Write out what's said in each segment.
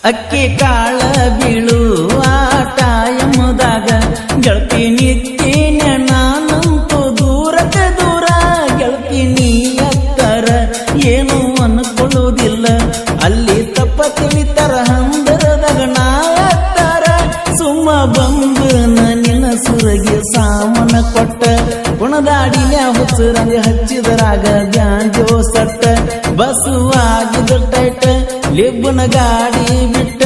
ಅಕ್ಕಿ ಕಾಳ ಬೀಳು ಆಟ ಎಂಬುದಾಗ ಗೆಳತಿ ನಿತ್ಯನ ನಾನಂತೂ ದೂರಕ್ಕೆ ದೂರ ಗೆಳತಿ ನೀ ಅಕ್ಕರ ಏನು ಅನ್ಕೊಳ್ಳುವುದಿಲ್ಲ ಅಲ್ಲಿ ತಪ್ಪ ತಿಳಿತರ ಹಂದರದಾಗ ನಾ ಅಕ್ಕರ ಸುಮ್ಮ ಬಂದು ನಿನ್ನ ಸುರಗಿ ಸಾಮನ ಕೊಟ್ಟ ಗುಣದಾಡಿನ ಹುಚ್ಚರಂಗ ಹಚ್ಚಿದರಾಗ ಬ್ಯಾಂಜೋ ಸಟ್ಟ ಬಸುವಾಗಿದ ಟೈಟ ಲಿಬ್ಬನ ಗಾಡಿ ಬಿಟ್ಟ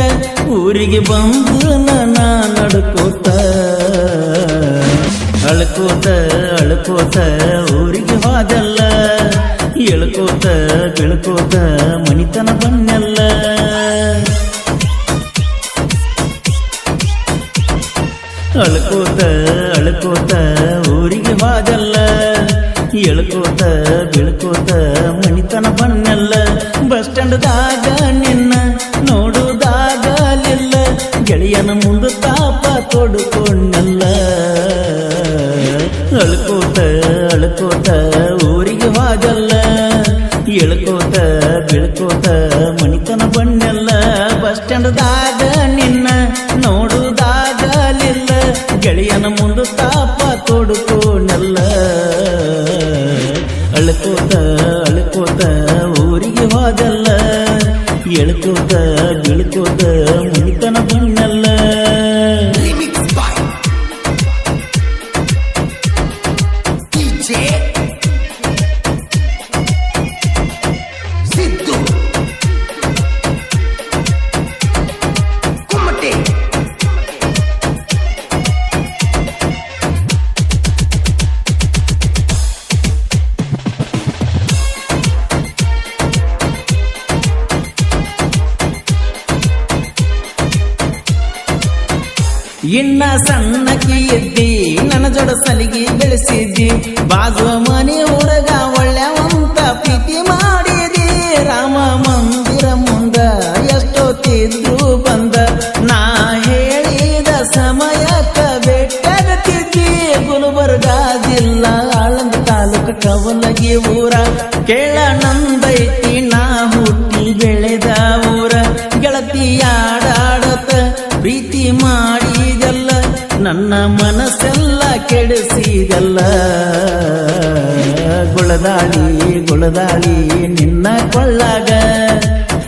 ಊರಿಗೆ ಬಂದು ನಾ ನಡ್ಕೋತ ಅಳ್ಕೋತ ಅಳ್ಕೋತ ಊರಿಗೆ ಹೋದಲ್ಲ ಎಳ್ಕೋತ ಬೆಳ್ಕೋತ ಮನಿತನ ಬನ್ನೆಲ್ಲ ಅಳ್ಕೋತ ಅಳ್ಕೋತ ಊರಿಗೆ ಹೋದಲ್ಲ ಎಳ್ಕೋತ ಬೆಳ್ಕೋತ ಮನಿತನ ಬನ್ನೆಲ್ಲ ಬಸ್ ಸ್ಟ್ಯಾಂಡ್ದಾಗ ನಿನ್ನ ನೋಡುದಾಗಲಿಲ್ಲ ಗೆಳೆಯನ ಮುಂದೆ ತಾಪ ತೊಡ್ಕೊಂಡಲ್ಲ ಅಳ್ಕೋತ ಅಳ್ಕೋತ ಊರಿಗೆ ಹೋದಲ್ಲ ಎಳ್ಕೋತ ಬೆಳ್ಕೋತ ಮನಿತನ ಬನ್ನೆಲ್ಲ ಬಸ್ ಸ್ಟ್ಯಾಂಡ್ದಾಗ ನಿನ್ನ ನೋಡುದಾಗಲಿಲ್ಲ ಗೆಳೆಯನ ಮುಂದೆ ತಾಪ ತೊಡ್ಕೊಂಡಲ್ಲ ಅಳ್ಕೋತ ಅಳ್ಕೋತ ಊರಿಗೆ ಹೋದಲ್ಲ ಎಳ್ಕೋತ ಬೆಳ್ಕೋತ ಮನಿತನ ಬಣ್ಣಲ್ಲ ಇನ್ನ ಸಣ್ಣಕಿ ಎದ್ದಿ ನನ್ನ ಜೋಡ ಸಲಿಗೆ ಬೆಳೆಸಿದ್ದಿ ಬಾಜು ಮನೆ ಹೊರಗ ಒಳ್ಳೆವಂತ ಪ್ರೀತಿ ಮಾಡಿದಿ ರಾಮ ಮಂದಿರ ಮುಂದ ಎಷ್ಟೊತ್ತಿದ್ರು ಬಂದ ನಾ ಹೇಳಿದ ಸಮಯಕ್ಕ ಬೆಟ್ಟಗತ್ತಿದ್ದಿ ಗುಲ್ಬರ್ಗ ಜಿಲ್ಲಾ ಆಳಂದ ತಾಲೂಕ ಕವಲಗಿ ಊರ ಕೇಳ ನಂದೈತಿ ನಾ ಹುಟ್ಟಿ ಬೆಳೆದ ಊರ ಗೆಳತಿಯಾಡಾಡತ ಪ್ರೀತಿ ಮಾಡಿದಲ್ಲ ನನ್ನ ಮನಸ್ಸೆಲ್ಲ ಕೆಡಿಸಿದಲ್ಲ ಗುಳದಾಳಿ ಗುಳದಾಳಿ ನಿನ್ನ ಕೊಳ್ಳಾಗ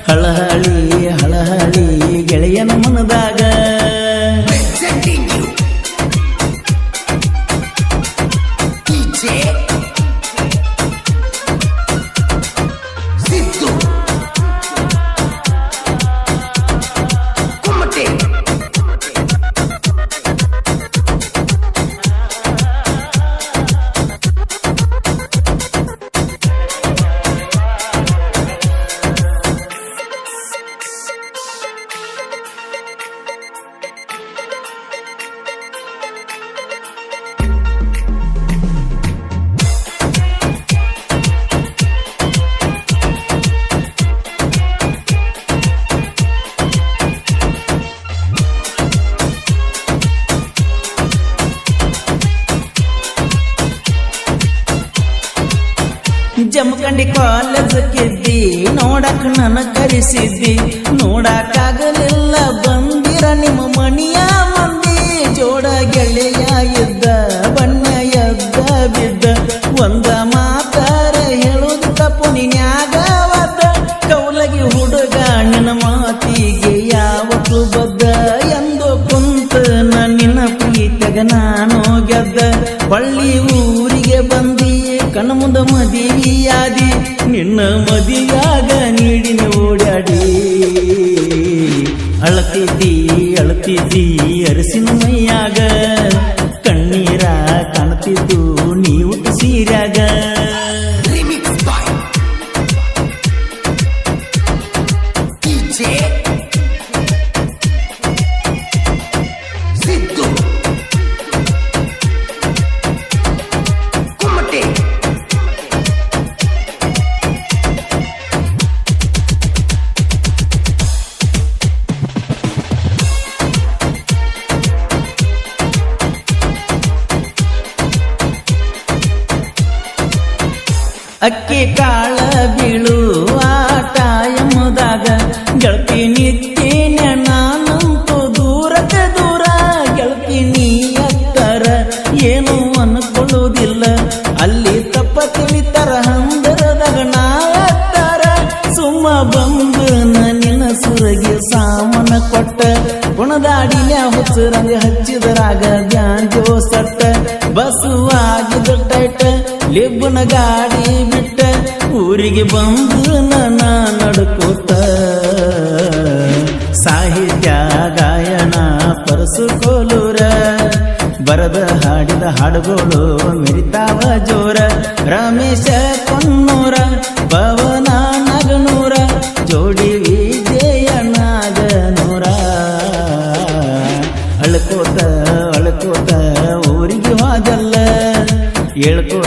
ಹಳಹಳಿ ಹಳಹಳಿ ಗೆಳೆಯನ ಮನದಾಗ ಜಮಖಂಡಿ ಕಾಲೇಜಕ್ಕಿದ್ದಿ ನೋಡಕ್ ನನ್ನ ಕರೆಸಿದ್ದಿ ನೋಡಕ್ಕಾಗಲಿಲ್ಲ ಬಂದಿರ ನಿಮ್ಮ ಮನಿಯ ಮಂದಿ ಜೋಡ ಗೆಳೆಯ ಇದ್ದ ಬಣ್ಣ ಎದ್ದ ಬಿದ್ದ ಒಂದ ಮಾತಾರ ಹೇಳುದು ತಪ್ಪು ನೀನ್ಯಾಗವದ್ದ ಕೌಲಗಿ ಹುಡುಗ ನಿನ್ನ ಮಾತಿಗೆ ಯಾವತ್ತು ಬದ್ದ ಎಂದು ಕುಂತ ನಿನ್ನ ಪ್ರೀತಿಗ ನಾನು ಗೆದ್ದ ಬಳ್ಳಿ ಊರಿಗೆ ಬಂದಿ ಕಣ್ಣ ಮುಂದ ಮದಿಯಾದಿ ನಿನ್ನ ಮದಿಯಾಗ ನೀಡಿನ ಓಡಾಡಿ ಅಳತಿದ್ದಿ ಅಳತಿದ್ದಿ ಅರಸಿನ ಮೈಯಾಗ ಕಣ್ಣೀರ ಕಾಣ್ತಿದ್ದು ನೀವು ಸೀರ್ಯಾಗ ಅಕ್ಕಿ ಕಾಳ ಬೀಳು ಆಟ ಎಂಬುದಾಗ ಗೆಳತಿ ಗೆಳತಿ ನಿತ್ಯೇನ ನಾನಂತೂ ದೂರಕ್ಕೆ ದೂರ ಗೆಳತಿ ನೀ ಅತ್ತರ ಏನು ಅನ್ಕೊಳ್ಳುವುದಿಲ್ಲ ಅಲ್ಲಿ ತಪ್ಪ ತಿಳಿತರ ಹಂದರದಾಗ ನಾ ಅತ್ತರ ಸುಮ್ಮ ಬಂದು ನಿನ್ನ ಸುರಗಿ ಸಾಮನ ಕೊಟ್ಟ ಗುಣದಾಡಿನ ಹುಚ್ಚರಂಗ ಹಚ್ಚಿದರಾಗ ಬ್ಯಾಂಜೋ ಸಟ್ಟ ಬಸುವಾಗಿದ ಟೈಟ ಲಿಬ್ಬನ ಗಾಡಿ ಬಿಟ್ಟ ಊರಿಗೆ ಬಂದು ನನ್ನ ನಡ್ಕೋತ ಸಾಹಿತ್ಯ ಗಾಯನ ಪರಸು ಕೋಲೂರ ಬರದ ಹಾಡಿದ ಹಾಡುಗಳು ಮೆರಿತಾವ ಜೋರ ರಮೇಶ ಕೊನ್ನೂರ ಪವನ ನಗನೂರ ಜೋಡಿ ವಿಜಯ ನಾಗನೂರ ಅಳ್ಕೋತ ಅಳ್ಕೋತ ಊರಿಗೆ ಹೋದಲ್ಲ ಹೇಳ್ಕೋ